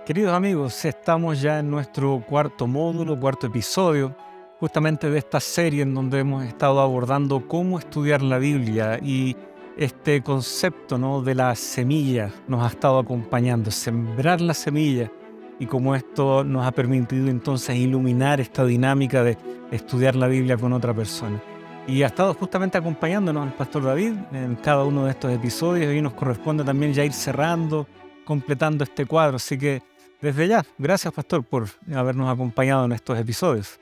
Queridos amigos, estamos ya en nuestro cuarto módulo, cuarto episodio, justamente de esta serie en donde hemos estado abordando cómo estudiar la Biblia y este concepto, ¿no?, de la semilla nos ha estado acompañando, sembrar la semilla y cómo esto nos ha permitido entonces iluminar esta dinámica de estudiar la Biblia con otra persona. Y ha estado justamente acompañándonos el pastor David en cada uno de estos episodios y nos corresponde también ya ir cerrando, completando este cuadro, así que desde ya, gracias pastor por habernos acompañado en estos episodios.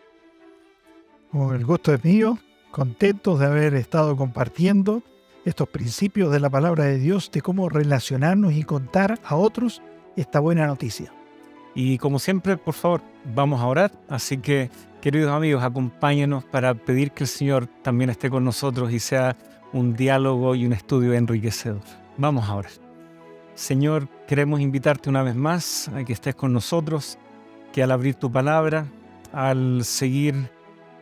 El gusto es mío, contentos de haber estado compartiendo estos principios de la palabra de Dios, de cómo relacionarnos y contar a otros esta buena noticia. Y como siempre, por favor, vamos a orar, así que queridos amigos, acompáñenos para pedir que el Señor también esté con nosotros y sea un diálogo y un estudio enriquecedor. Vamos a orar. Señor, queremos invitarte una vez más a que estés con nosotros, que al abrir tu palabra, al seguir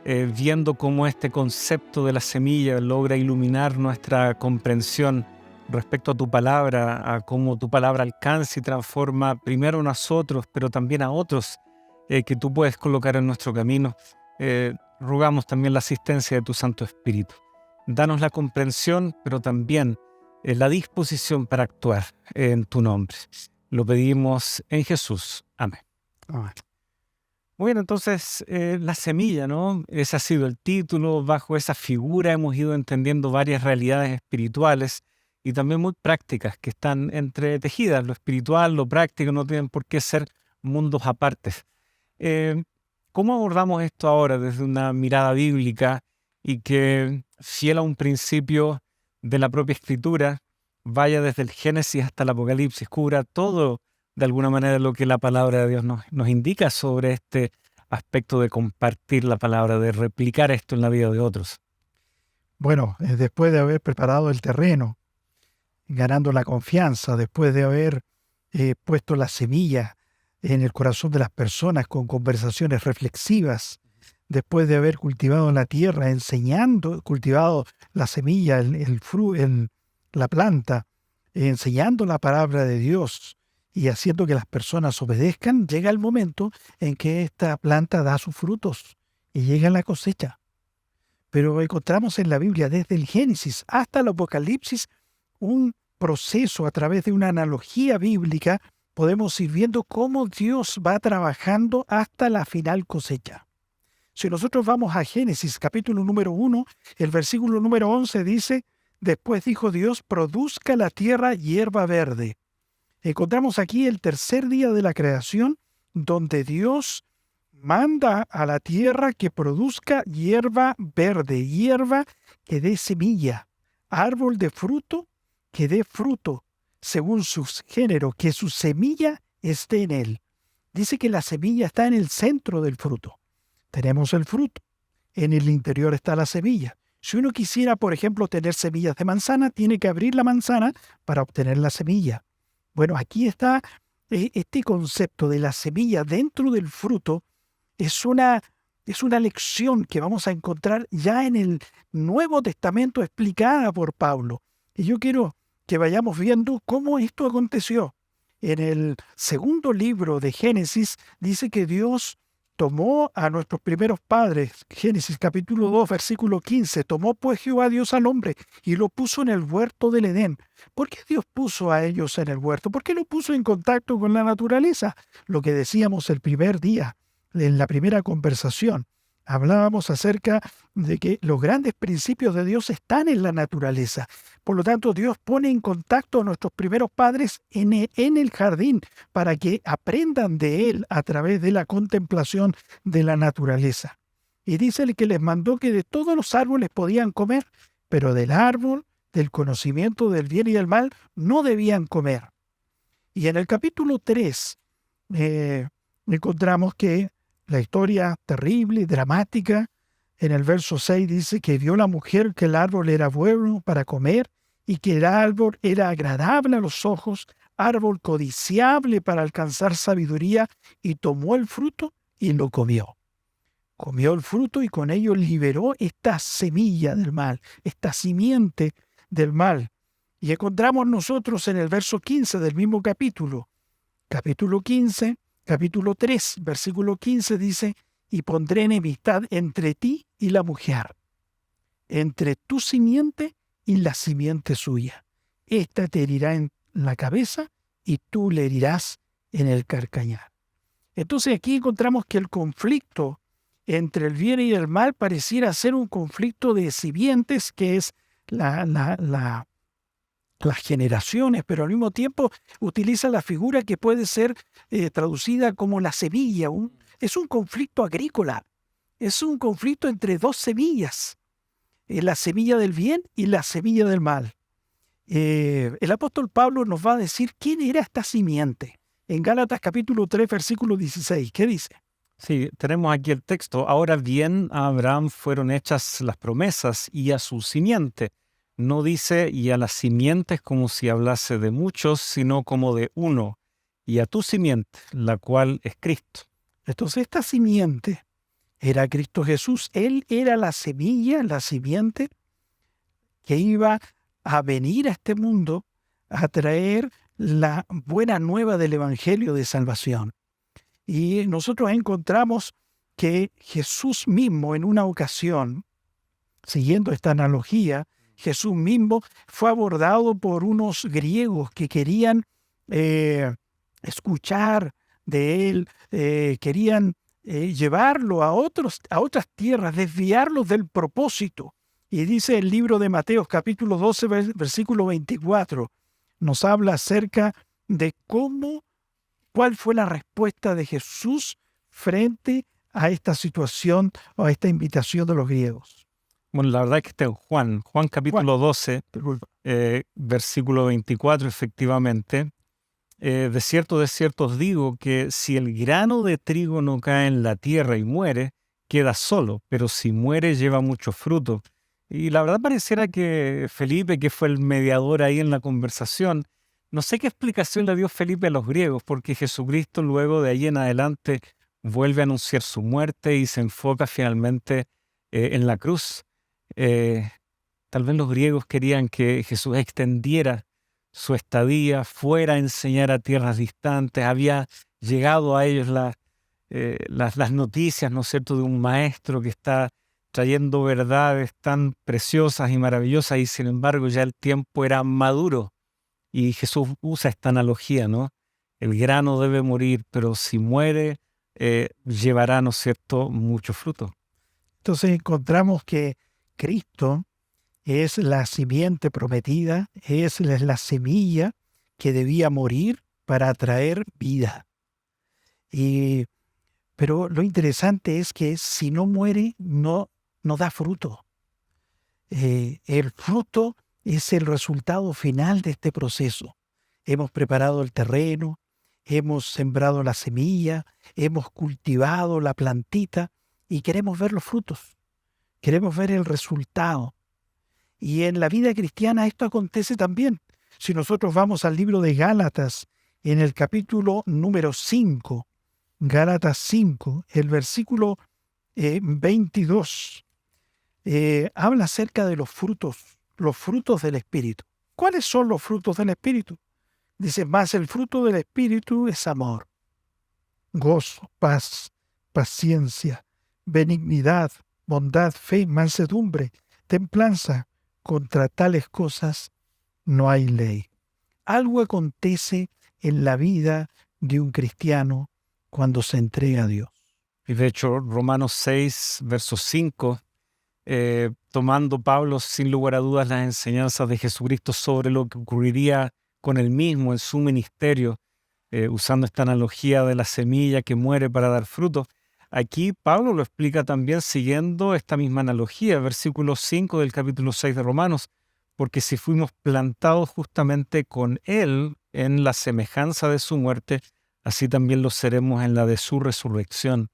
viendo cómo este concepto de la semilla logra iluminar nuestra comprensión respecto a tu palabra, a cómo tu palabra alcanza y transforma primero a nosotros, pero también a otros que tú puedes colocar en nuestro camino. Rogamos también la asistencia de tu Santo Espíritu. Danos la comprensión, pero también la disposición para actuar en tu nombre. Lo pedimos en Jesús. Amén. Amén. Muy bien, entonces la semilla, ¿no? Ese ha sido el título. Bajo esa figura hemos ido entendiendo varias realidades espirituales y también muy prácticas que están entretejidas. Lo espiritual, lo práctico no tienen por qué ser mundos apartes. ¿Cómo abordamos esto ahora desde una mirada bíblica y que, fiel a un principio de la propia Escritura, vaya desde el Génesis hasta el Apocalipsis, cubra todo de alguna manera lo que la palabra de Dios nos indica sobre este aspecto de compartir la palabra, de replicar esto en la vida de otros? Bueno, después de haber preparado el terreno, ganando la confianza, después de haber puesto la semilla en el corazón de las personas con conversaciones reflexivas, después de haber cultivado la tierra, cultivado la semilla, la planta, enseñando la palabra de Dios y haciendo que las personas obedezcan, llega el momento en que esta planta da sus frutos y llega la cosecha. Pero encontramos en la Biblia, desde el Génesis hasta el Apocalipsis, un proceso a través de una analogía bíblica. Podemos ir viendo cómo Dios va trabajando hasta la final cosecha. Si nosotros vamos a Génesis capítulo número 1, el versículo número 11 dice: después dijo Dios, produzca la tierra hierba verde. Encontramos aquí el tercer día de la creación, donde Dios manda a la tierra que produzca hierba verde, hierba que dé semilla, árbol de fruto que dé fruto, según su género, que su semilla esté en él. Dice que la semilla está en el centro del fruto. Tenemos el fruto. En el interior está la semilla. Si uno quisiera, por ejemplo, tener semillas de manzana, tiene que abrir la manzana para obtener la semilla. Bueno, aquí está este concepto de la semilla dentro del fruto. Es una lección que vamos a encontrar ya en el Nuevo Testamento explicada por Pablo. Y yo quiero que vayamos viendo cómo esto aconteció. En el segundo libro de Génesis dice que Dios tomó a nuestros primeros padres. Génesis capítulo 2, versículo 15. Tomó pues Jehová Dios al hombre y lo puso en el huerto del Edén. ¿Por qué Dios puso a ellos en el huerto? ¿Por qué lo puso en contacto con la naturaleza? Lo que decíamos el primer día, en la primera conversación. Hablábamos acerca de que los grandes principios de Dios están en la naturaleza. Por lo tanto, Dios pone en contacto a nuestros primeros padres en el jardín para que aprendan de Él a través de la contemplación de la naturaleza. Y dice que les mandó que de todos los árboles podían comer, pero del árbol del conocimiento del bien y del mal no debían comer. Y en el capítulo 3 encontramos que la historia terrible y dramática, en el verso 6 dice que vio la mujer que el árbol era bueno para comer y que el árbol era agradable a los ojos, árbol codiciable para alcanzar sabiduría, y tomó el fruto y lo comió. Comió el fruto y con ello liberó esta semilla del mal, esta simiente del mal. Y encontramos nosotros en el verso 15 del mismo capítulo capítulo 15, capítulo 3, versículo 15 dice, y pondré enemistad entre ti y la mujer, entre tu simiente y la simiente suya. Esta te herirá en la cabeza y tú le herirás en el calcañar. Entonces aquí encontramos que el conflicto entre el bien y el mal pareciera ser un conflicto de simientes, que es las generaciones, pero al mismo tiempo utiliza la figura que puede ser traducida como la semilla. Es un conflicto agrícola, es un conflicto entre dos semillas, la semilla del bien y la semilla del mal. El apóstol Pablo nos va a decir quién era esta simiente. En Gálatas capítulo 3, versículo 16, ¿qué dice? Sí, tenemos aquí el texto. Ahora bien, a Abraham fueron hechas las promesas y a su simiente. No dice y a las simientes como si hablase de muchos, sino como de uno, y a tu simiente, la cual es Cristo. Entonces esta simiente era Cristo Jesús. Él era la semilla, la simiente que iba a venir a este mundo a traer la buena nueva del Evangelio de salvación. Y nosotros encontramos que Jesús mismo en una ocasión, siguiendo esta analogía, Jesús mismo fue abordado por unos griegos que querían escuchar de él, querían llevarlo a otras tierras, desviarlos del propósito. Y dice el libro de Mateo, capítulo 12, versículo 24, nos habla acerca de cuál fue la respuesta de Jesús frente a esta situación o a esta invitación de los griegos. Bueno, la verdad es que está en Juan capítulo 12, Disculpa. versículo 24, efectivamente. De cierto os digo que si el grano de trigo no cae en la tierra y muere, queda solo, pero si muere lleva mucho fruto. Y la verdad pareciera que Felipe, que fue el mediador ahí en la conversación, no sé qué explicación le dio Felipe a los griegos, porque Jesucristo luego de ahí en adelante vuelve a anunciar su muerte y se enfoca finalmente en la cruz. Tal vez los griegos querían que Jesús extendiera su estadía, fuera a enseñar a tierras distantes. Había llegado a ellos las noticias, ¿no es cierto?, de un maestro que está trayendo verdades tan preciosas y maravillosas, y sin embargo ya el tiempo era maduro. Y Jesús usa esta analogía, ¿no? El grano debe morir, pero si muere, llevará, ¿no es cierto?, mucho fruto. Entonces encontramos que Cristo es la simiente prometida, es la semilla que debía morir para traer vida. Pero lo interesante es que si no muere, no da fruto. El fruto es el resultado final de este proceso. Hemos preparado el terreno, hemos sembrado la semilla, hemos cultivado la plantita y queremos ver los frutos. Queremos ver el resultado. Y en la vida cristiana esto acontece también. Si nosotros vamos al libro de Gálatas, en el capítulo número 5, Gálatas 5, el versículo 22, habla acerca de los frutos del Espíritu. ¿Cuáles son los frutos del Espíritu? Dice, más el fruto del Espíritu es amor, gozo, paz, paciencia, benignidad, bondad, fe, mansedumbre, templanza. Contra tales cosas no hay ley. Algo acontece en la vida de un cristiano cuando se entrega a Dios. Y de hecho, Romanos 6, verso 5, tomando Pablo sin lugar a dudas las enseñanzas de Jesucristo sobre lo que ocurriría con él mismo en su ministerio, usando esta analogía de la semilla que muere para dar fruto. Aquí Pablo lo explica también siguiendo esta misma analogía, versículo 5 del capítulo 6 de Romanos, porque si fuimos plantados justamente con él en la semejanza de su muerte, así también lo seremos en la de su resurrección.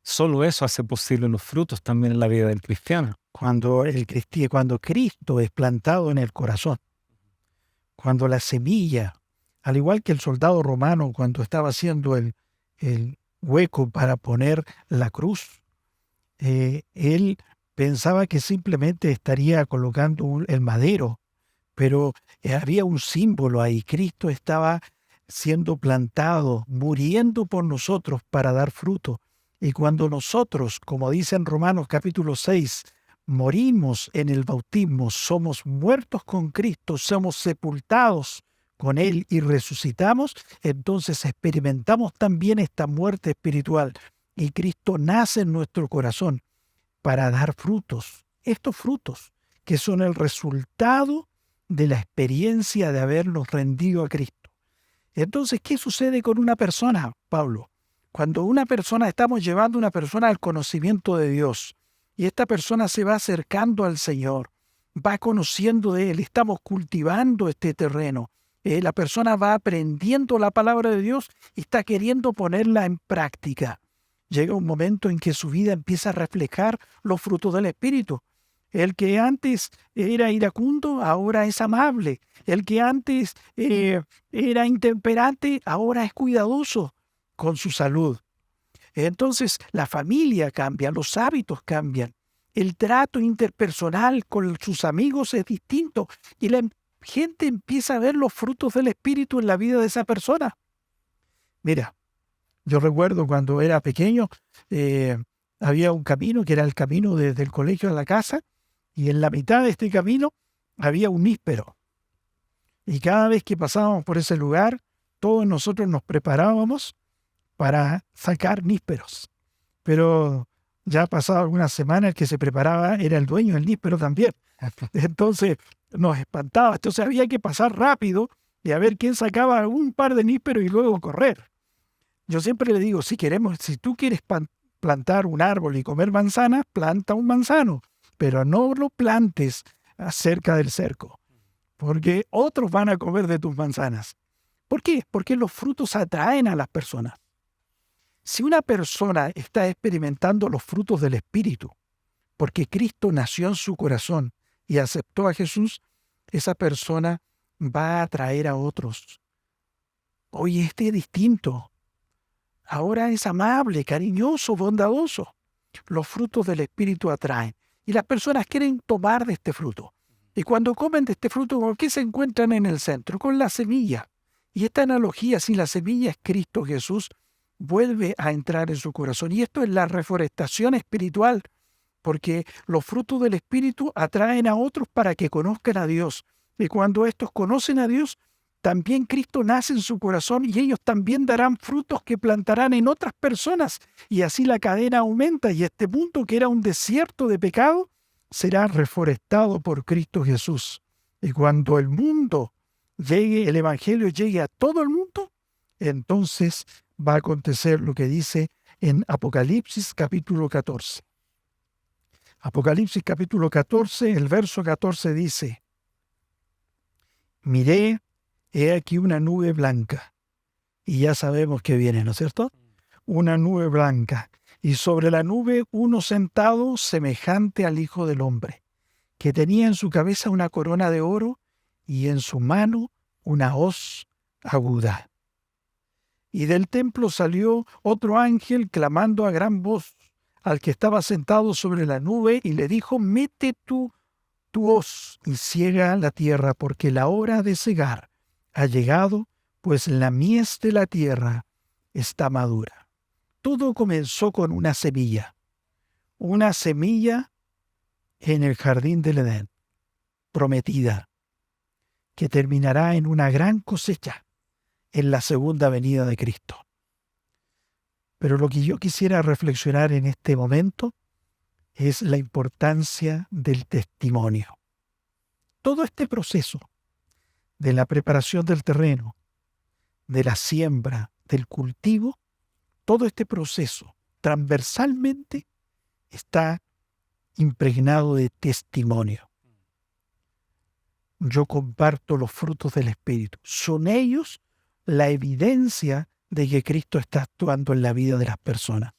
Solo eso hace posible los frutos también en la vida del cristiano. Cuando Cristo es plantado en el corazón, cuando la semilla, al igual que el soldado romano cuando estaba haciendo el hueco para poner la cruz, él pensaba que simplemente estaría colocando el madero, pero había un símbolo ahí. Cristo estaba siendo plantado, muriendo por nosotros para dar fruto. Y cuando nosotros, como dice en Romanos capítulo 6, morimos en el bautismo, somos muertos con Cristo, somos sepultados con Él y resucitamos, entonces experimentamos también esta muerte espiritual. Y Cristo nace en nuestro corazón para dar frutos. Estos frutos que son el resultado de la experiencia de habernos rendido a Cristo. Entonces, ¿qué sucede con una persona, Pablo? Cuando estamos llevando a una persona al conocimiento de Dios y esta persona se va acercando al Señor, va conociendo de Él, estamos cultivando este terreno, la persona va aprendiendo la palabra de Dios y está queriendo ponerla en práctica. Llega un momento en que su vida empieza a reflejar los frutos del Espíritu. El que antes era iracundo, ahora es amable. El que antes era intemperante, ahora es cuidadoso con su salud. Entonces la familia cambia, los hábitos cambian. El trato interpersonal con sus amigos es distinto y la gente empieza a ver los frutos del Espíritu en la vida de esa persona. Mira, yo recuerdo cuando era pequeño, había un camino que era el camino desde el colegio a la casa, y en la mitad de este camino había un níspero. Y cada vez que pasábamos por ese lugar, todos nosotros nos preparábamos para sacar nísperos. Pero ya pasado algunas semanas, el que se preparaba era el dueño del níspero también. Entonces nos espantaba. Entonces había que pasar rápido y a ver quién sacaba un par de nísperos y luego correr. Yo siempre le digo, si tú quieres plantar un árbol y comer manzanas, planta un manzano, pero no lo plantes cerca del cerco, porque otros van a comer de tus manzanas. ¿Por qué? Porque los frutos atraen a las personas. Si una persona está experimentando los frutos del Espíritu, porque Cristo nació en su corazón y aceptó a Jesús, esa persona va a atraer a otros. Oye, este es distinto. Ahora es amable, cariñoso, bondadoso. Los frutos del Espíritu atraen. Y las personas quieren tomar de este fruto. Y cuando comen de este fruto, ¿con qué se encuentran en el centro? Con la semilla. Y esta analogía, si la semilla es Cristo Jesús, vuelve a entrar en su corazón. Y esto es la reforestación espiritual, porque los frutos del Espíritu atraen a otros para que conozcan a Dios. Y cuando estos conocen a Dios, también Cristo nace en su corazón y ellos también darán frutos que plantarán en otras personas. Y así la cadena aumenta y este mundo que era un desierto de pecado será reforestado por Cristo Jesús. Y cuando el Evangelio llegue a todo el mundo, entonces va a acontecer lo que dice en Apocalipsis capítulo 14. Apocalipsis capítulo 14, el verso 14 dice: miré, he aquí una nube blanca. Y ya sabemos que viene, ¿no es cierto? Una nube blanca. Y sobre la nube uno sentado semejante al Hijo del Hombre, que tenía en su cabeza una corona de oro y en su mano una hoz aguda. Y del templo salió otro ángel clamando a gran voz al que estaba sentado sobre la nube y le dijo: mete tu hoz y ciega la tierra, porque la hora de cegar ha llegado, pues la mies de la tierra está madura. Todo comenzó con una semilla en el jardín del Edén, prometida, que terminará en una gran cosecha en la segunda venida de Cristo. Pero lo que yo quisiera reflexionar en este momento es la importancia del testimonio. Todo este proceso de la preparación del terreno, de la siembra, del cultivo, todo este proceso transversalmente está impregnado de testimonio. Yo comparto los frutos del Espíritu. Son ellos la evidencia de que Cristo está actuando en la vida de las personas.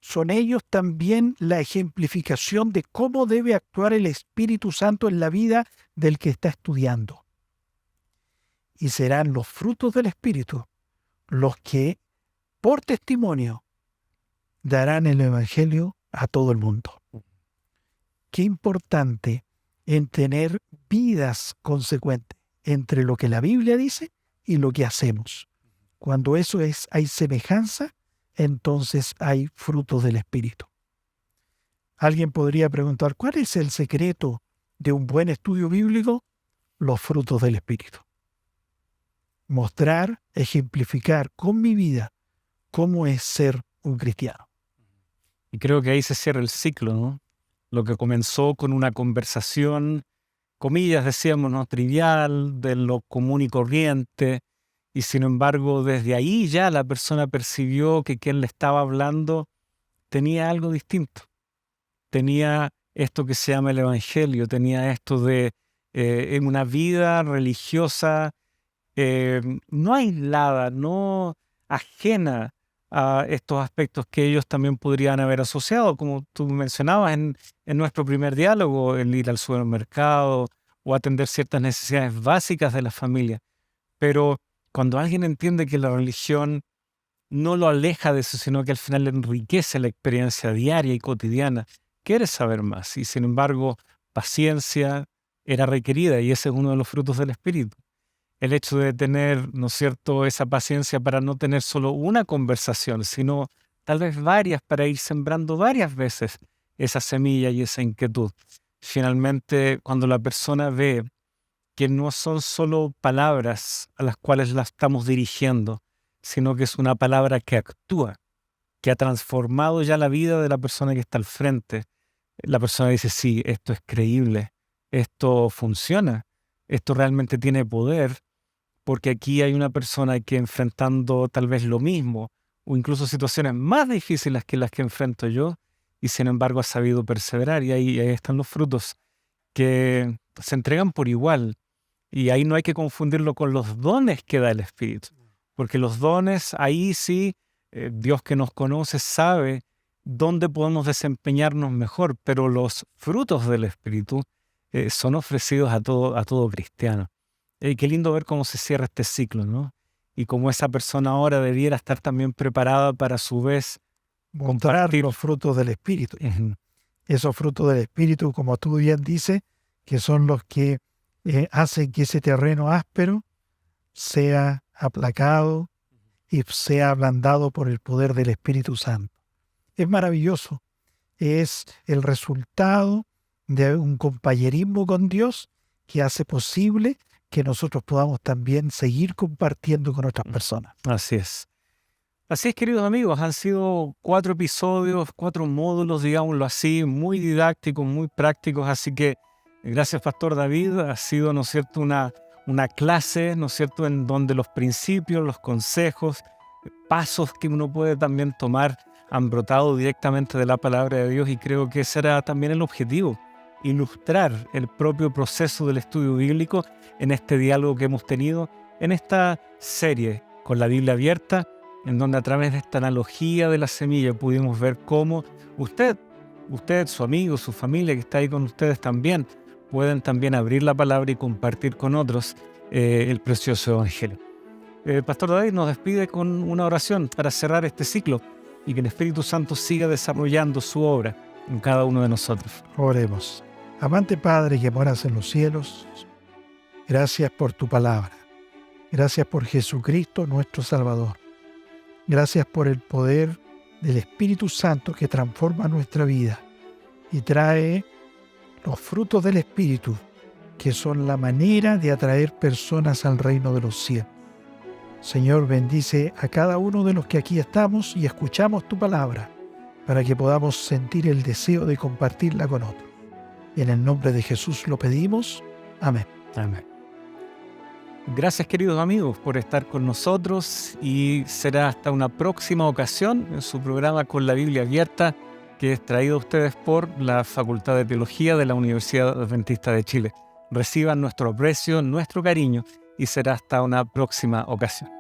Son ellos también la ejemplificación de cómo debe actuar el Espíritu Santo en la vida del que está estudiando. Y serán los frutos del Espíritu los que, por testimonio, darán el Evangelio a todo el mundo. Qué importante en tener vidas consecuentes entre lo que la Biblia dice y lo que hacemos. Cuando hay semejanza, entonces hay frutos del Espíritu. Alguien podría preguntar, ¿cuál es el secreto de un buen estudio bíblico? Los frutos del Espíritu. Mostrar, ejemplificar con mi vida cómo es ser un cristiano. Y creo que ahí se cierra el ciclo, ¿no? Lo que comenzó con una conversación, comillas decíamos, ¿no?, trivial, de lo común y corriente, y sin embargo desde ahí ya la persona percibió que quien le estaba hablando tenía algo distinto. Tenía esto que se llama el Evangelio, tenía esto de en una vida religiosa no aislada, no ajena a estos aspectos que ellos también podrían haber asociado, como tú mencionabas en nuestro primer diálogo, el ir al supermercado o atender ciertas necesidades básicas de la familia. Pero cuando alguien entiende que la religión no lo aleja de eso, sino que al final le enriquece la experiencia diaria y cotidiana, quiere saber más. Y sin embargo, paciencia era requerida y ese es uno de los frutos del Espíritu. El hecho de tener, ¿no es cierto?, esa paciencia para no tener solo una conversación, sino tal vez varias, para ir sembrando varias veces esa semilla y esa inquietud. Finalmente, cuando la persona ve que no son solo palabras a las cuales la estamos dirigiendo, sino que es una palabra que actúa, que ha transformado ya la vida de la persona que está al frente. La persona dice, sí, esto es creíble, esto funciona, esto realmente tiene poder, porque aquí hay una persona que enfrentando tal vez lo mismo, o incluso situaciones más difíciles que las que enfrento yo, y sin embargo ha sabido perseverar, y ahí están los frutos que se entregan por igual. Y ahí no hay que confundirlo con los dones que da el Espíritu, porque los dones, ahí sí, Dios que nos conoce sabe dónde podemos desempeñarnos mejor, pero los frutos del Espíritu son ofrecidos a todo cristiano. Qué lindo ver cómo se cierra este ciclo, ¿no? Y cómo esa persona ahora debiera estar también preparada para a su vez Mostrar compartir. los frutos del Espíritu. Ujú. Esos frutos del Espíritu, como tú bien dices, que son los que hacen que ese terreno áspero sea aplacado y sea ablandado por el poder del Espíritu Santo. Es maravilloso. Es el resultado de un compañerismo con Dios que hace posible que nosotros podamos también seguir compartiendo con otras personas. Así es. Así es, queridos amigos, han sido 4 episodios, 4 módulos, digámoslo así, muy didácticos, muy prácticos, así que gracias, Pastor David, ha sido, ¿no es cierto?, una clase, ¿no es cierto?, en donde los principios, los consejos, pasos que uno puede también tomar han brotado directamente de la palabra de Dios, y creo que ese era también el objetivo, ilustrar el propio proceso del estudio bíblico en este diálogo que hemos tenido, en esta serie con la Biblia abierta, en donde a través de esta analogía de la semilla pudimos ver cómo usted, su amigo, su familia que está ahí con ustedes también, pueden también abrir la palabra y compartir con otros el precioso Evangelio. Pastor David nos despide con una oración para cerrar este ciclo y que el Espíritu Santo siga desarrollando su obra en cada uno de nosotros. Oremos. Amante Padre que moras en los cielos, gracias por tu palabra. Gracias por Jesucristo, nuestro Salvador. Gracias por el poder del Espíritu Santo que transforma nuestra vida y trae los frutos del Espíritu, que son la manera de atraer personas al reino de los cielos. Señor, bendice a cada uno de los que aquí estamos y escuchamos tu palabra, para que podamos sentir el deseo de compartirla con otros. En el nombre de Jesús lo pedimos. Amén. Amén. Gracias, queridos amigos, por estar con nosotros, y será hasta una próxima ocasión en su programa Con la Biblia Abierta, que es traído a ustedes por la Facultad de Teología de la Universidad Adventista de Chile. Reciban nuestro aprecio, nuestro cariño, y será hasta una próxima ocasión.